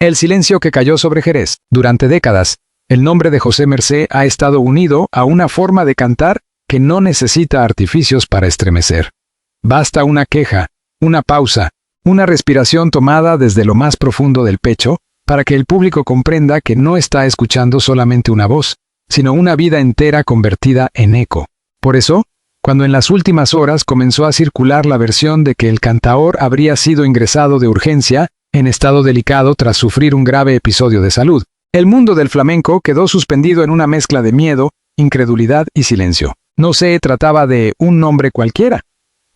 El silencio que cayó sobre Jerez. Durante décadas, el nombre de José Mercé ha estado unido a una forma de cantar que no necesita artificios para estremecer. Basta una queja, una pausa, una respiración tomada desde lo más profundo del pecho, para que el público comprenda que no está escuchando solamente una voz, sino una vida entera convertida en eco. Por eso, cuando en las últimas horas comenzó a circular la versión de que el cantaor habría sido ingresado de urgencia, en estado delicado tras sufrir un grave episodio de salud, el mundo del flamenco quedó suspendido en una mezcla de miedo, incredulidad y silencio. No se trataba de un nombre cualquiera.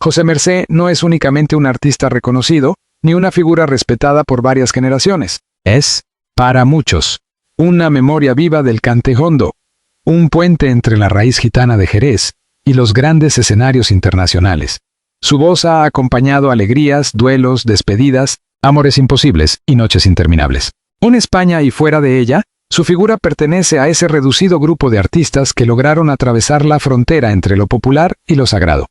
José Mercé no es únicamente un artista reconocido, ni una figura respetada por varias generaciones. Es, para muchos, una memoria viva del cante hondo, un puente entre la raíz gitana de Jerez y los grandes escenarios internacionales. Su voz ha acompañado alegrías, duelos, despedidas, amores imposibles y noches interminables. En España y fuera de ella, su figura pertenece a ese reducido grupo de artistas que lograron atravesar la frontera entre lo popular y lo sagrado.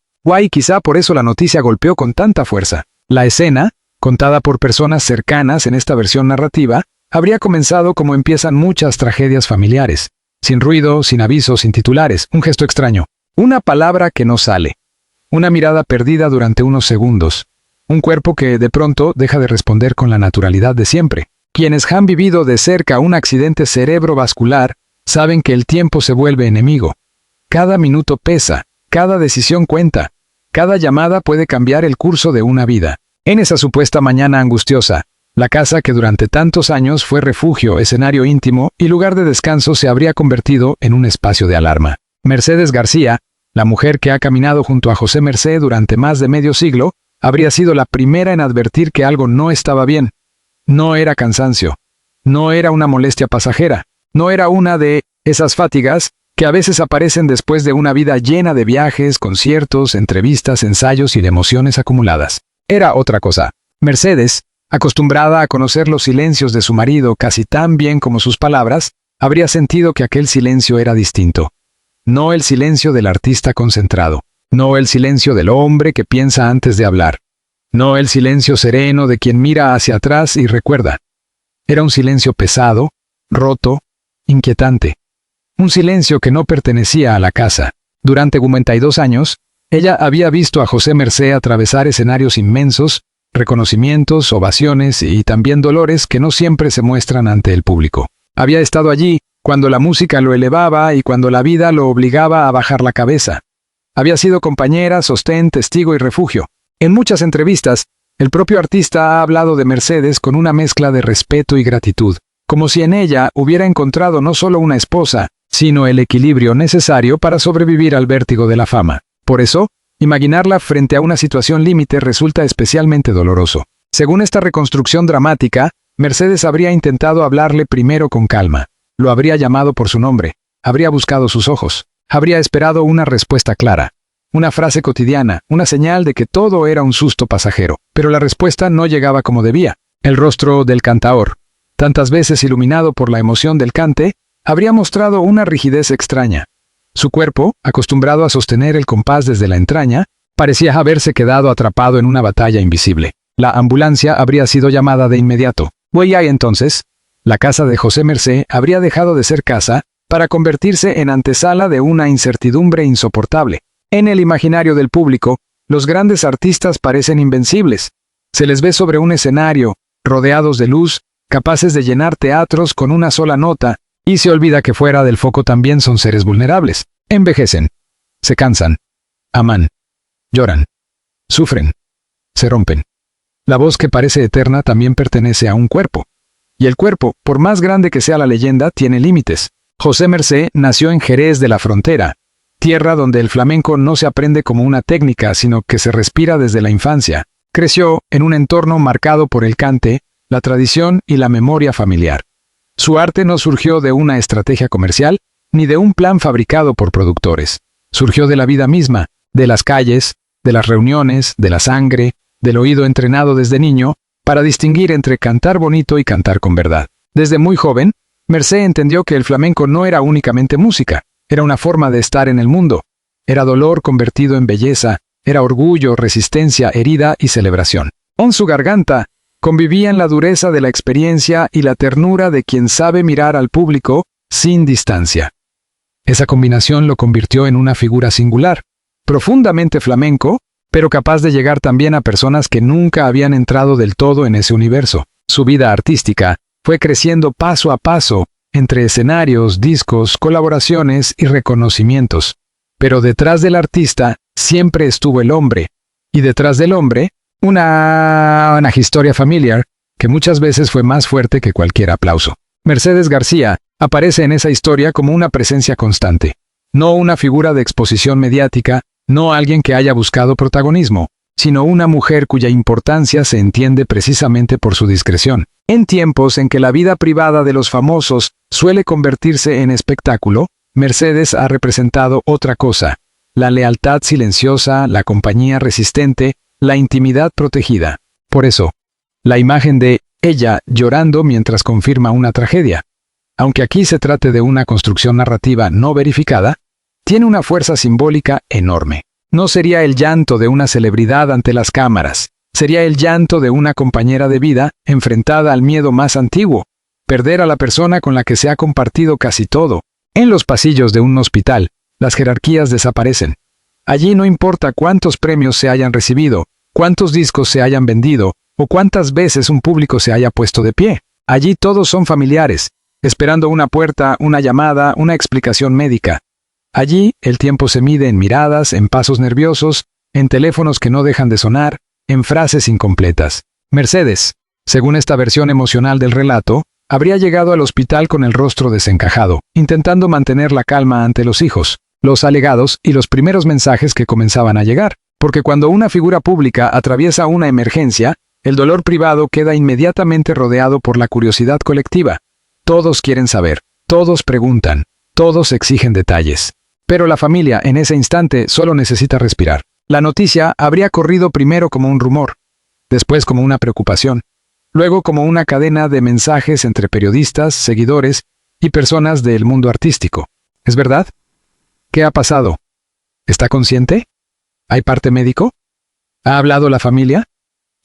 Quizá por eso la noticia golpeó con tanta fuerza. La escena, contada por personas cercanas en esta versión narrativa, habría comenzado como empiezan muchas tragedias familiares. Sin ruido, sin aviso, sin titulares, un gesto extraño. Una palabra que no sale. Una mirada perdida durante unos segundos. Un cuerpo que, de pronto, deja de responder con la naturalidad de siempre. Quienes han vivido de cerca un accidente cerebrovascular saben que el tiempo se vuelve enemigo. Cada minuto pesa, cada decisión cuenta, cada llamada puede cambiar el curso de una vida. En esa supuesta mañana angustiosa, la casa que durante tantos años fue refugio, escenario íntimo y lugar de descanso se habría convertido en un espacio de alarma. Mercedes García, la mujer que ha caminado junto a José Mercé durante más de medio siglo, habría sido la primera en advertir que algo no estaba bien. No era cansancio, no era una molestia pasajera, no era una de esas fatigas que a veces aparecen después de una vida llena de viajes, conciertos, entrevistas, ensayos y de emociones acumuladas. Era otra cosa. Mercedes, acostumbrada a conocer los silencios de su marido casi tan bien como sus palabras, habría sentido que aquel silencio era distinto. No el silencio del artista concentrado, no el silencio del hombre que piensa antes de hablar, no el silencio sereno de quien mira hacia atrás y recuerda. Era un silencio pesado, roto, inquietante. Un silencio que no pertenecía a la casa. Durante 52 años, ella había visto a José Mercé atravesar escenarios inmensos, reconocimientos, ovaciones y también dolores que no siempre se muestran ante el público. Había estado allí cuando la música lo elevaba y cuando la vida lo obligaba a bajar la cabeza. Había sido compañera, sostén, testigo y refugio. En muchas entrevistas, el propio artista ha hablado de Mercedes con una mezcla de respeto y gratitud, como si en ella hubiera encontrado no solo una esposa, sino el equilibrio necesario para sobrevivir al vértigo de la fama. Por eso, imaginarla frente a una situación límite resulta especialmente doloroso. Según esta reconstrucción dramática, Mercedes habría intentado hablarle primero con calma. Lo habría llamado por su nombre, habría buscado sus ojos, habría esperado una respuesta clara. Una frase cotidiana, una señal de que todo era un susto pasajero. Pero la respuesta no llegaba como debía. El rostro del cantaor, tantas veces iluminado por la emoción del cante, habría mostrado una rigidez extraña. Su cuerpo, acostumbrado a sostener el compás desde la entraña, parecía haberse quedado atrapado en una batalla invisible. La ambulancia habría sido llamada de inmediato. Entonces, la casa de José Mercé habría dejado de ser casa para convertirse en antesala de una incertidumbre insoportable. En el imaginario del público, los grandes artistas parecen invencibles. Se les ve sobre un escenario, rodeados de luz, capaces de llenar teatros con una sola nota, y se olvida que fuera del foco también son seres vulnerables. Envejecen, se cansan, aman, lloran, sufren, se rompen. La voz que parece eterna también pertenece a un cuerpo. Y el cuerpo, por más grande que sea la leyenda, tiene límites. José Mercé nació en Jerez de la Frontera, tierra donde el flamenco no se aprende como una técnica, sino que se respira desde la infancia. Creció en un entorno marcado por el cante, la tradición y la memoria familiar. Su arte no surgió de una estrategia comercial, ni de un plan fabricado por productores. Surgió de la vida misma, de las calles, de las reuniones, de la sangre, del oído entrenado desde niño, para distinguir entre cantar bonito y cantar con verdad. Desde muy joven, Mercé entendió que el flamenco no era únicamente música, era una forma de estar en el mundo. Era dolor convertido en belleza, era orgullo, resistencia, herida y celebración. En su garganta, Convivían la dureza de la experiencia y la ternura de quien sabe mirar al público sin distancia. Esa combinación lo convirtió en una figura singular, profundamente flamenco, pero capaz de llegar también a personas que nunca habían entrado del todo en ese universo. Su vida artística fue creciendo paso a paso, entre escenarios, discos, colaboraciones y reconocimientos. Pero detrás del artista siempre estuvo el hombre, y detrás del hombre, una historia familiar que muchas veces fue más fuerte que cualquier aplauso. Mercedes García aparece en esa historia como una presencia constante, no una figura de exposición mediática, no alguien que haya buscado protagonismo, sino una mujer cuya importancia se entiende precisamente por su discreción. En tiempos en que la vida privada de los famosos suele convertirse en espectáculo, Mercedes ha representado otra cosa: la lealtad silenciosa, la compañía resistente, la intimidad protegida. Por eso, la imagen de ella llorando mientras confirma una tragedia, aunque aquí se trate de una construcción narrativa no verificada, tiene una fuerza simbólica enorme. No sería el llanto de una celebridad ante las cámaras, sería el llanto de una compañera de vida enfrentada al miedo más antiguo: perder a la persona con la que se ha compartido casi todo. En los pasillos de un hospital, las jerarquías desaparecen. Allí no importa cuántos premios se hayan recibido, cuántos discos se hayan vendido, o cuántas veces un público se haya puesto de pie. Allí todos son familiares, esperando una puerta, una llamada, una explicación médica. Allí el tiempo se mide en miradas, en pasos nerviosos, en teléfonos que no dejan de sonar, en frases incompletas. Mercedes, según esta versión emocional del relato, habría llegado al hospital con el rostro desencajado, intentando mantener la calma ante los hijos, los alegados y los primeros mensajes que comenzaban a llegar, porque cuando una figura pública atraviesa una emergencia, el dolor privado queda inmediatamente rodeado por la curiosidad colectiva. Todos quieren saber, todos preguntan, todos exigen detalles. Pero la familia en ese instante solo necesita respirar. La noticia habría corrido primero como un rumor, después como una preocupación, luego como una cadena de mensajes entre periodistas, seguidores y personas del mundo artístico. ¿Es verdad? ¿Qué ha pasado? ¿Está consciente? ¿Hay parte médico? ¿Ha hablado la familia?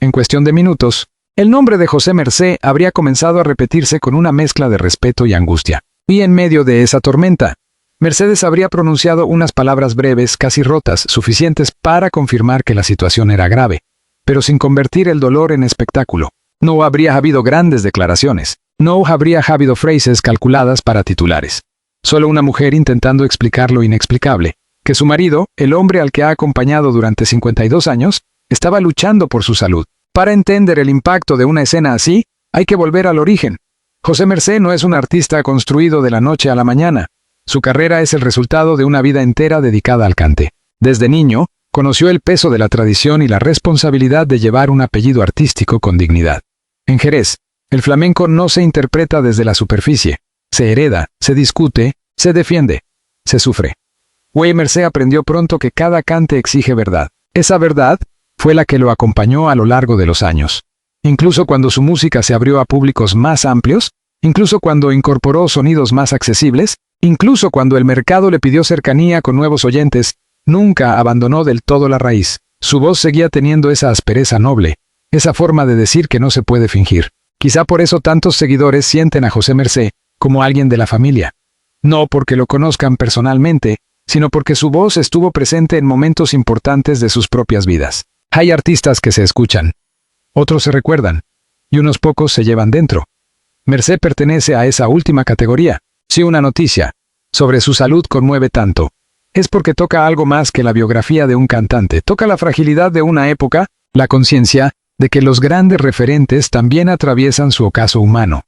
En cuestión de minutos, el nombre de José Mercé habría comenzado a repetirse con una mezcla de respeto y angustia. Y en medio de esa tormenta, Mercedes habría pronunciado unas palabras breves, casi rotas, suficientes para confirmar que la situación era grave, pero sin convertir el dolor en espectáculo. No habría habido grandes declaraciones, no habría habido frases calculadas para titulares. Solo una mujer intentando explicar lo inexplicable, que su marido, el hombre al que ha acompañado durante 52 años, estaba luchando por su salud. Para entender el impacto de una escena así, hay que volver al origen. José Mercé no es un artista construido de la noche a la mañana. Su carrera es el resultado de una vida entera dedicada al cante. Desde niño, conoció el peso de la tradición y la responsabilidad de llevar un apellido artístico con dignidad. En Jerez, el flamenco no se interpreta desde la superficie. Se hereda, se discute, se defiende, se sufre. Güey Mercé aprendió pronto que cada cante exige verdad. Esa verdad fue la que lo acompañó a lo largo de los años. Incluso cuando su música se abrió a públicos más amplios, incluso cuando incorporó sonidos más accesibles, incluso cuando el mercado le pidió cercanía con nuevos oyentes, nunca abandonó del todo la raíz. Su voz seguía teniendo esa aspereza noble, esa forma de decir que no se puede fingir. Quizá por eso tantos seguidores sienten a José Mercé como alguien de la familia. No porque lo conozcan personalmente, sino porque su voz estuvo presente en momentos importantes de sus propias vidas. Hay artistas que se escuchan, otros se recuerdan, y unos pocos se llevan dentro. Mercé pertenece a esa última categoría. Si una noticia sobre su salud conmueve tanto, es porque toca algo más que la biografía de un cantante, toca la fragilidad de una época, la conciencia de que los grandes referentes también atraviesan su ocaso humano,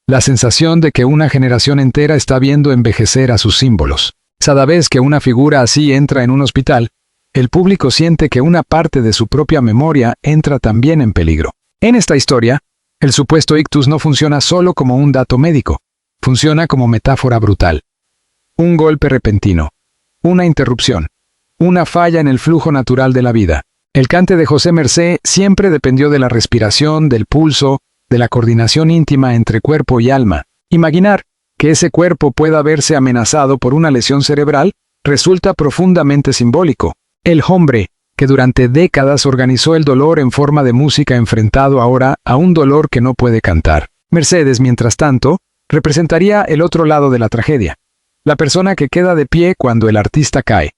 la sensación de que una generación entera está viendo envejecer a sus símbolos. Cada vez que una figura así entra en un hospital, el público siente que una parte de su propia memoria entra también en peligro. En esta historia, el supuesto ictus no funciona solo como un dato médico, funciona como metáfora brutal. Un golpe repentino, una interrupción, una falla en el flujo natural de la vida. El cante de José Mercé siempre dependió de la respiración, del pulso, de la coordinación íntima entre cuerpo y alma. Imaginar que ese cuerpo pueda verse amenazado por una lesión cerebral resulta profundamente simbólico. El hombre, que durante décadas organizó el dolor en forma de música enfrentado ahora a un dolor que no puede cantar. Mercedes, mientras tanto, representaría el otro lado de la tragedia. La persona que queda de pie cuando el artista cae.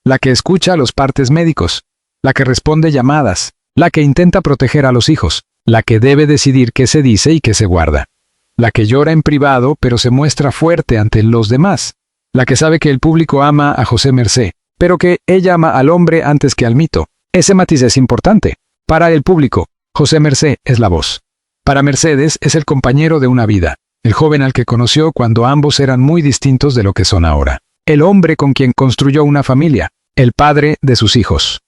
La que escucha los partes médicos. La que responde llamadas. La que intenta proteger a los hijos. La que debe decidir qué se dice y qué se guarda. La que llora en privado pero se muestra fuerte ante los demás. La que sabe que el público ama a José Mercé, pero que ella ama al hombre antes que al mito. Ese matiz es importante. Para el público, José Mercé es la voz. Para Mercedes es el compañero de una vida, el joven al que conoció cuando ambos eran muy distintos de lo que son ahora. El hombre con quien construyó una familia, el padre de sus hijos.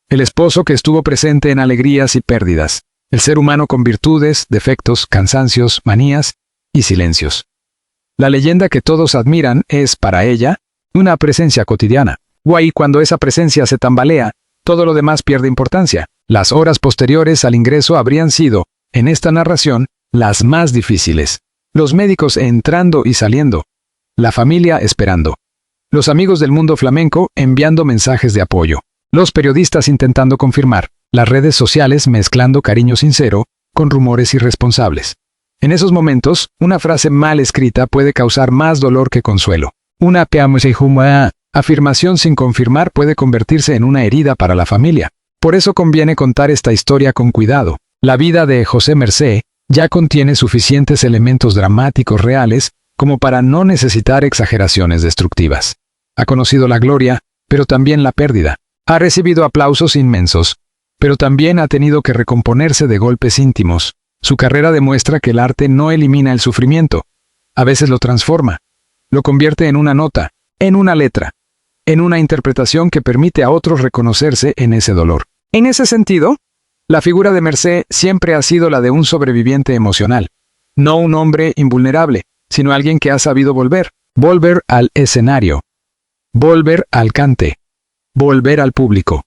El esposo que estuvo presente en alegrías y pérdidas, el ser humano con virtudes, defectos, cansancios, manías y silencios. La leyenda que todos admiran es, para ella, una presencia cotidiana. Guay, cuando esa presencia se tambalea, todo lo demás pierde importancia. Las horas posteriores al ingreso habrían sido, en esta narración, las más difíciles. Los médicos entrando y saliendo. La familia esperando. Los amigos del mundo flamenco enviando mensajes de apoyo. Los periodistas intentando confirmar. Las redes sociales mezclando cariño sincero con rumores irresponsables. En esos momentos, una frase mal escrita puede causar más dolor que consuelo. Una afirmación sin confirmar puede convertirse en una herida para la familia. Por eso conviene contar esta historia con cuidado. La vida de José Mercé ya contiene suficientes elementos dramáticos reales como para no necesitar exageraciones destructivas. Ha conocido la gloria, pero también la pérdida. Ha recibido aplausos inmensos, pero también ha tenido que recomponerse de golpes íntimos. Su carrera demuestra que el arte no elimina el sufrimiento. A veces lo transforma. Lo convierte en una nota, en una letra, en una interpretación que permite a otros reconocerse en ese dolor. En ese sentido, la figura de Mercé siempre ha sido la de un sobreviviente emocional. No un hombre invulnerable, sino alguien que ha sabido volver. Volver al escenario. Volver al cante. Volver al público.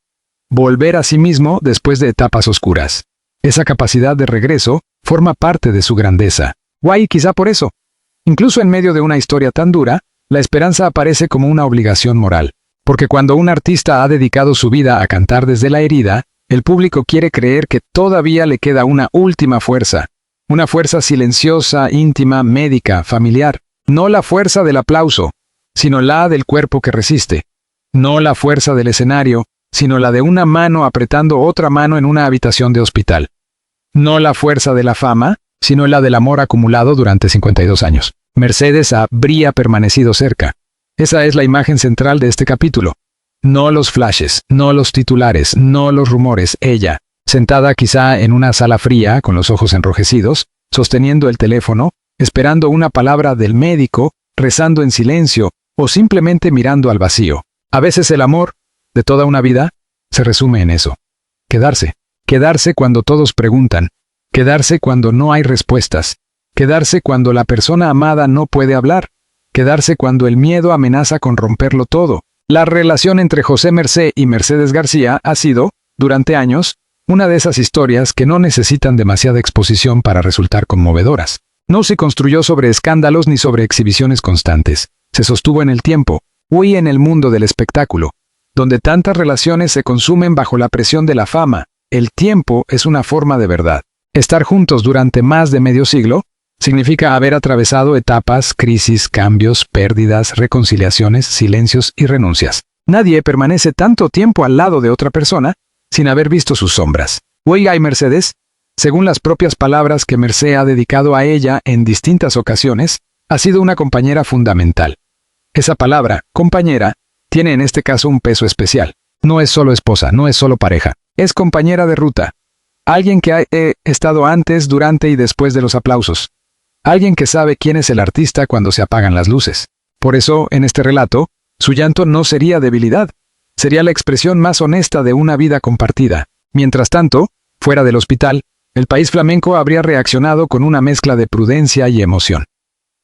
Volver a sí mismo después de etapas oscuras. Esa capacidad de regreso forma parte de su grandeza. Guay, quizá por eso. Incluso en medio de una historia tan dura, la esperanza aparece como una obligación moral. Porque cuando un artista ha dedicado su vida a cantar desde la herida, el público quiere creer que todavía le queda una última fuerza. Una fuerza silenciosa, íntima, médica, familiar. No la fuerza del aplauso, sino la del cuerpo que resiste. No la fuerza del escenario, sino la de una mano apretando otra mano en una habitación de hospital. No la fuerza de la fama, sino la del amor acumulado durante 52 años. Mercedes habría permanecido cerca. Esa es la imagen central de este capítulo. No los flashes, no los titulares, no los rumores. Ella, sentada quizá en una sala fría, con los ojos enrojecidos, sosteniendo el teléfono, esperando una palabra del médico, rezando en silencio, o simplemente mirando al vacío. A veces el amor, de toda una vida, se resume en eso. Quedarse. Quedarse cuando todos preguntan. Quedarse cuando no hay respuestas. Quedarse cuando la persona amada no puede hablar. Quedarse cuando el miedo amenaza con romperlo todo. La relación entre José Mercé y Mercedes García ha sido, durante años, una de esas historias que no necesitan demasiada exposición para resultar conmovedoras. No se construyó sobre escándalos ni sobre exhibiciones constantes. Se sostuvo en el tiempo, hoy en el mundo del espectáculo, donde tantas relaciones se consumen bajo la presión de la fama. El tiempo es una forma de verdad. Estar juntos durante más de medio siglo significa haber atravesado etapas, crisis, cambios, pérdidas, reconciliaciones, silencios y renuncias. Nadie permanece tanto tiempo al lado de otra persona sin haber visto sus sombras. Oiga, y Mercedes, según las propias palabras que Mercé ha dedicado a ella en distintas ocasiones, ha sido una compañera fundamental. Esa palabra, compañera, tiene en este caso un peso especial. No es solo esposa, no es solo pareja, es compañera de ruta. Alguien que ha estado antes, durante y después de los aplausos. Alguien que sabe quién es el artista cuando se apagan las luces. Por eso, en este relato, su llanto no sería debilidad, sería la expresión más honesta de una vida compartida. Mientras tanto, fuera del hospital, el país flamenco habría reaccionado con una mezcla de prudencia y emoción.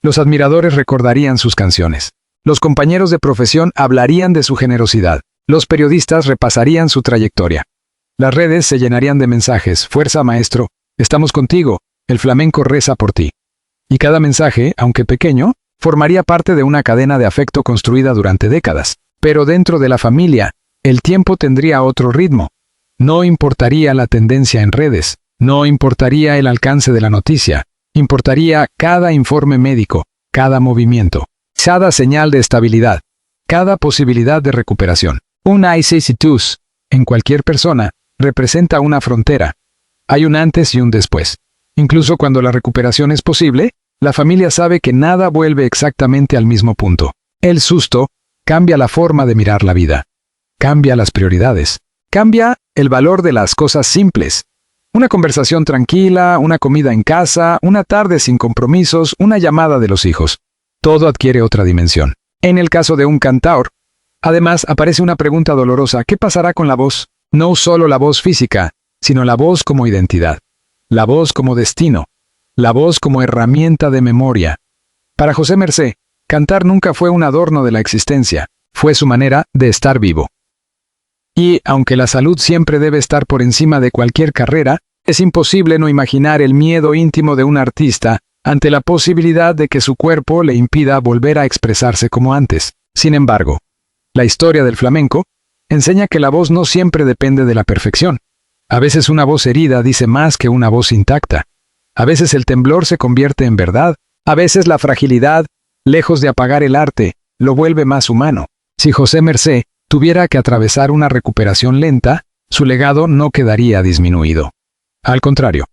Los admiradores recordarían sus canciones. Los compañeros de profesión hablarían de su generosidad. Los periodistas repasarían su trayectoria. Las redes se llenarían de mensajes. Fuerza, maestro, estamos contigo, el flamenco reza por ti. Y cada mensaje, aunque pequeño, formaría parte de una cadena de afecto construida durante décadas. Pero dentro de la familia, el tiempo tendría otro ritmo. No importaría la tendencia en redes, no importaría el alcance de la noticia, importaría cada informe médico, cada movimiento, cada señal de estabilidad, cada posibilidad de recuperación. Un ICC-2, en cualquier persona, representa una frontera. Hay un antes y un después. Incluso cuando la recuperación es posible, la familia sabe que nada vuelve exactamente al mismo punto. El susto cambia la forma de mirar la vida. Cambia las prioridades. Cambia el valor de las cosas simples. Una conversación tranquila, una comida en casa, una tarde sin compromisos, una llamada de los hijos. Todo adquiere otra dimensión. En el caso de un cantaor, además aparece una pregunta dolorosa: ¿qué pasará con la voz? No solo la voz física, sino la voz como identidad. La voz como destino. La voz como herramienta de memoria. Para José Mercé, cantar nunca fue un adorno de la existencia, fue su manera de estar vivo. Y, aunque la salud siempre debe estar por encima de cualquier carrera, es imposible no imaginar el miedo íntimo de un artista ante la posibilidad de que su cuerpo le impida volver a expresarse como antes. Sin embargo, la historia del flamenco enseña que la voz no siempre depende de la perfección. A veces una voz herida dice más que una voz intacta. A veces el temblor se convierte en verdad. A veces la fragilidad, lejos de apagar el arte, lo vuelve más humano. Si José Mercé tuviera que atravesar una recuperación lenta, su legado no quedaría disminuido. Al contrario,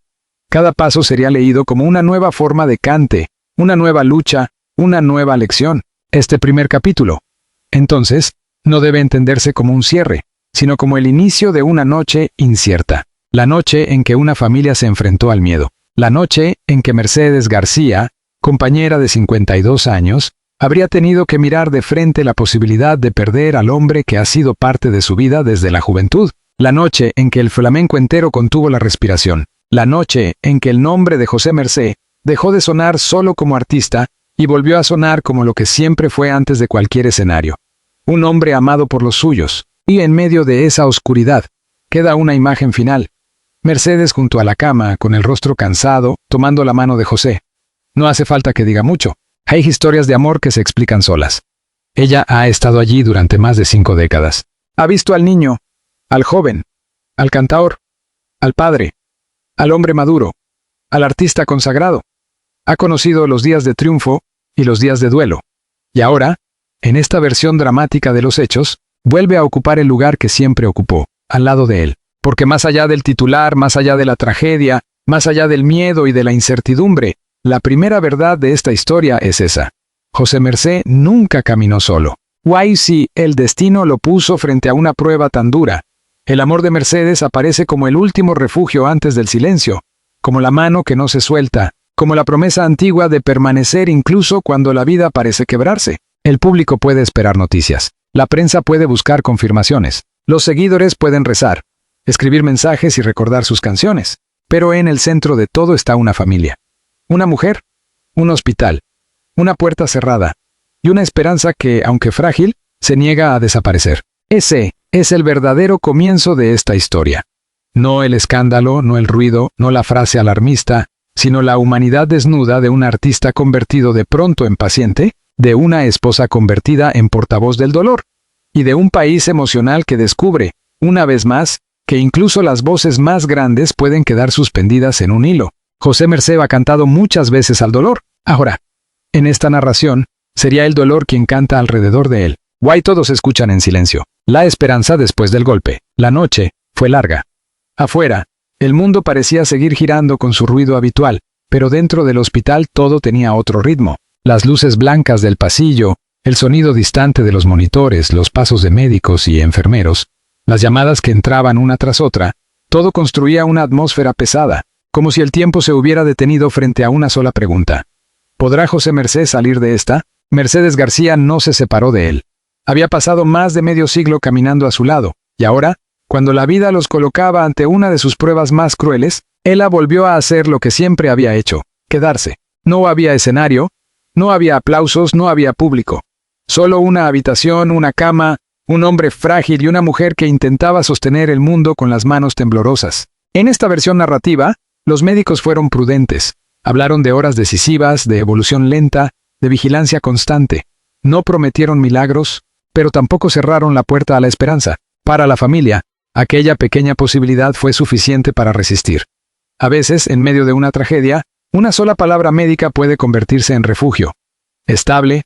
cada paso sería leído como una nueva forma de cante, una nueva lucha, una nueva lección. Este primer capítulo, entonces, no debe entenderse como un cierre, sino como el inicio de una noche incierta. La noche en que una familia se enfrentó al miedo. La noche en que Mercedes García, compañera de 52 años, habría tenido que mirar de frente la posibilidad de perder al hombre que ha sido parte de su vida desde la juventud. La noche en que el flamenco entero contuvo la respiración. La noche en que el nombre de José Mercé dejó de sonar solo como artista y volvió a sonar como lo que siempre fue antes de cualquier escenario. Un hombre amado por los suyos. Y en medio de esa oscuridad, queda una imagen final. Mercedes junto a la cama, con el rostro cansado, tomando la mano de José. No hace falta que diga mucho. Hay historias de amor que se explican solas. Ella ha estado allí durante más de 5 décadas. Ha visto al niño, al joven, al cantaor, al padre, al hombre maduro, al artista consagrado. Ha conocido los días de triunfo y los días de duelo. Y ahora, en esta versión dramática de los hechos, vuelve a ocupar el lugar que siempre ocupó, al lado de él. Porque más allá del titular, más allá de la tragedia, más allá del miedo y de la incertidumbre, la primera verdad de esta historia es esa. José Mercé nunca caminó solo. Guay si el destino lo puso frente a una prueba tan dura. El amor de Mercedes aparece como el último refugio antes del silencio, como la mano que no se suelta, como la promesa antigua de permanecer incluso cuando la vida parece quebrarse. El público puede esperar noticias. La prensa puede buscar confirmaciones. Los seguidores pueden rezar, escribir mensajes y recordar sus canciones. Pero en el centro de todo está una familia. Una mujer, un hospital, una puerta cerrada y una esperanza que, aunque frágil, se niega a desaparecer. Ese es el verdadero comienzo de esta historia. No el escándalo, no el ruido, no la frase alarmista, sino la humanidad desnuda de un artista convertido de pronto en paciente, de una esposa convertida en portavoz del dolor, y de un país emocional que descubre, una vez más, que incluso las voces más grandes pueden quedar suspendidas en un hilo. José Mercé ha cantado muchas veces al dolor. Ahora, en esta narración, sería el dolor quien canta alrededor de él. Guay todos escuchan en silencio. La esperanza después del golpe. La noche fue larga. Afuera, el mundo parecía seguir girando con su ruido habitual, pero dentro del hospital todo tenía otro ritmo. Las luces blancas del pasillo, el sonido distante de los monitores, los pasos de médicos y enfermeros, las llamadas que entraban una tras otra, todo construía una atmósfera pesada, como si el tiempo se hubiera detenido frente a una sola pregunta. ¿Podrá José Mercé salir de esta? Mercedes García no se separó de él. Había pasado más de medio siglo caminando a su lado, y ahora, cuando la vida los colocaba ante una de sus pruebas más crueles, ella volvió a hacer lo que siempre había hecho, quedarse. No había escenario, no había aplausos, no había público. Solo una habitación, una cama, un hombre frágil y una mujer que intentaba sostener el mundo con las manos temblorosas. En esta versión narrativa, los médicos fueron prudentes. Hablaron de horas decisivas, de evolución lenta, de vigilancia constante. No prometieron milagros, pero tampoco cerraron la puerta a la esperanza. Para la familia, Aquella pequeña posibilidad fue suficiente para resistir. A veces, en medio de una tragedia, una sola palabra médica puede convertirse en refugio. Estable,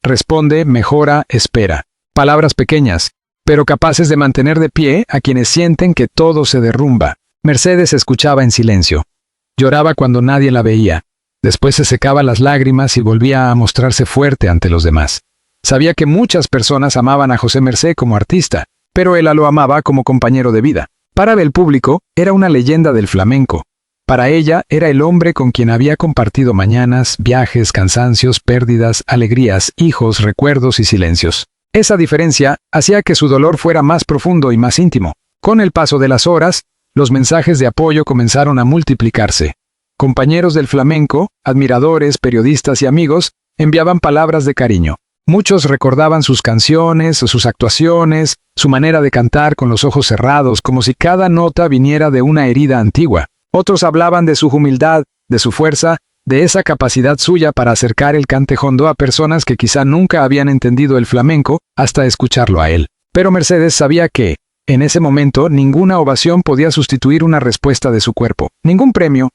responde, mejora, espera. Palabras pequeñas, pero capaces de mantener de pie a quienes sienten que todo se derrumba. Mercedes escuchaba en silencio. Lloraba cuando nadie la veía. Después se secaba las lágrimas y volvía a mostrarse fuerte ante los demás. Sabía que muchas personas amaban a José Mercé como artista, pero él lo amaba como compañero de vida. Para el público, era una leyenda del flamenco. Para ella, era el hombre con quien había compartido mañanas, viajes, cansancios, pérdidas, alegrías, hijos, recuerdos y silencios. Esa diferencia hacía que su dolor fuera más profundo y más íntimo. Con el paso de las horas, los mensajes de apoyo comenzaron a multiplicarse. Compañeros del flamenco, admiradores, periodistas y amigos enviaban palabras de cariño. Muchos recordaban sus canciones, sus actuaciones, su manera de cantar con los ojos cerrados, como si cada nota viniera de una herida antigua. Otros hablaban de su humildad, de su fuerza, de esa capacidad suya para acercar el cante hondo a personas que quizá nunca habían entendido el flamenco hasta escucharlo a él. Pero Mercedes sabía que, en ese momento, ninguna ovación podía sustituir una respuesta de su cuerpo. Ningún premio,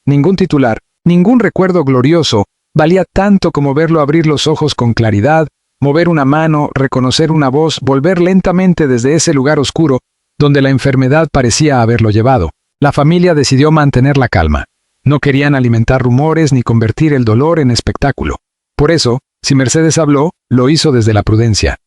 ningún titular, ningún recuerdo glorioso valía tanto como verlo abrir los ojos con claridad, mover una mano, reconocer una voz, volver lentamente desde ese lugar oscuro donde la enfermedad parecía haberlo llevado. La familia decidió mantener la calma. No querían alimentar rumores ni convertir el dolor en espectáculo. Por eso, si Mercedes habló, lo hizo desde la prudencia.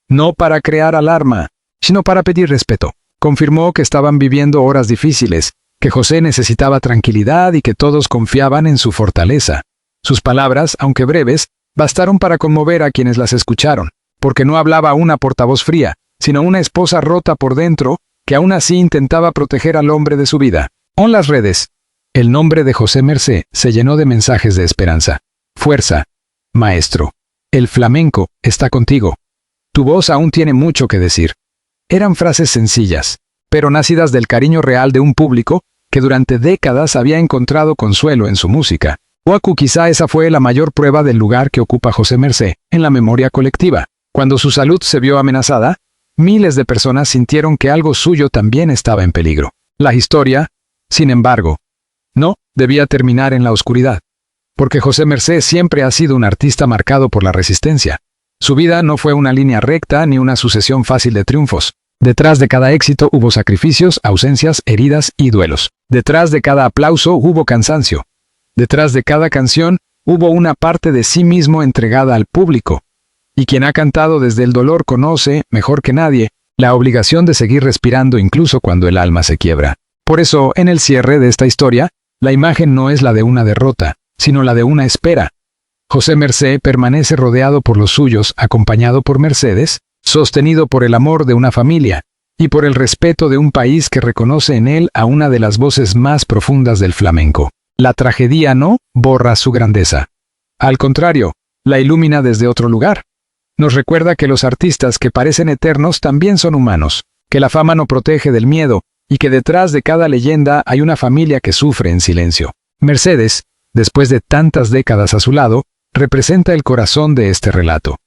No para crear alarma, sino para pedir respeto. Confirmó que estaban viviendo horas difíciles, que José necesitaba tranquilidad y que todos confiaban en su fortaleza. Sus palabras, aunque breves, bastaron para conmover a quienes las escucharon, porque no hablaba una portavoz fría, sino una esposa rota por dentro, que aún así intentaba proteger al hombre de su vida. En las redes, el nombre de José Mercé se llenó de mensajes de esperanza. Fuerza, maestro. El flamenco está contigo. Tu voz aún tiene mucho que decir. Eran frases sencillas, pero nacidas del cariño real de un público que durante décadas había encontrado consuelo en su música. Huacu, quizá esa fue la mayor prueba del lugar que ocupa José Mercé en la memoria colectiva. Cuando su salud se vio amenazada, miles de personas sintieron que algo suyo también estaba en peligro. La historia, sin embargo, no debía terminar en la oscuridad, porque José Mercé siempre ha sido un artista marcado por la resistencia. Su vida no fue una línea recta ni una sucesión fácil de triunfos. Detrás de cada éxito hubo sacrificios, ausencias, heridas y duelos. Detrás de cada aplauso hubo cansancio. Detrás de cada canción hubo una parte de sí mismo entregada al público. Y quien ha cantado desde el dolor conoce, mejor que nadie, la obligación de seguir respirando incluso cuando el alma se quiebra. Por eso, en el cierre de esta historia, la imagen no es la de una derrota, sino la de una espera. José Mercé permanece rodeado por los suyos, acompañado por Mercedes, sostenido por el amor de una familia, y por el respeto de un país que reconoce en él a una de las voces más profundas del flamenco. La tragedia no borra su grandeza. Al contrario, la ilumina desde otro lugar. Nos recuerda que los artistas que parecen eternos también son humanos, que la fama no protege del miedo, y que detrás de cada leyenda hay una familia que sufre en silencio. Mercedes, después de tantas décadas a su lado, representa el corazón de este relato.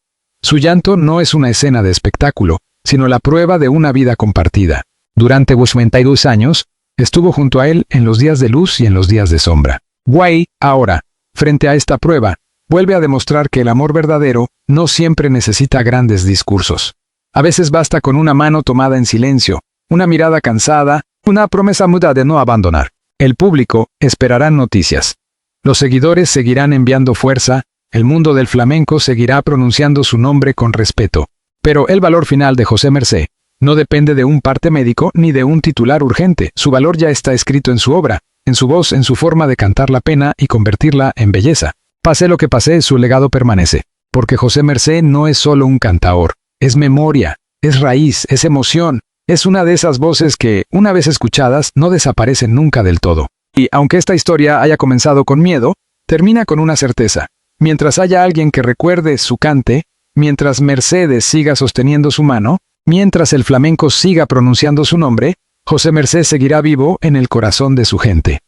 Su llanto no es una escena de espectáculo, sino la prueba de una vida compartida. Durante 22 años, estuvo junto a él en los días de luz y en los días de sombra. Guay, ahora, frente a esta prueba, vuelve a demostrar que el amor verdadero no siempre necesita grandes discursos. A veces basta con una mano tomada en silencio, una mirada cansada, una promesa muda de no abandonar. El público esperará noticias. Los seguidores seguirán enviando fuerza, el mundo del flamenco seguirá pronunciando su nombre con respeto. Pero el valor final de José Mercé no depende de un parte médico ni de un titular urgente. Su valor ya está escrito en su obra, en su voz, en su forma de cantar la pena y convertirla en belleza. Pase lo que pase, su legado permanece. Porque José Mercé no es solo un cantaor, es memoria, es raíz, es emoción. Es una de esas voces que, una vez escuchadas, no desaparecen nunca del todo. Y, aunque esta historia haya comenzado con miedo, termina con una certeza. Mientras haya alguien que recuerde su cante, mientras Mercedes siga sosteniendo su mano, mientras el flamenco siga pronunciando su nombre, José Mercé seguirá vivo en el corazón de su gente.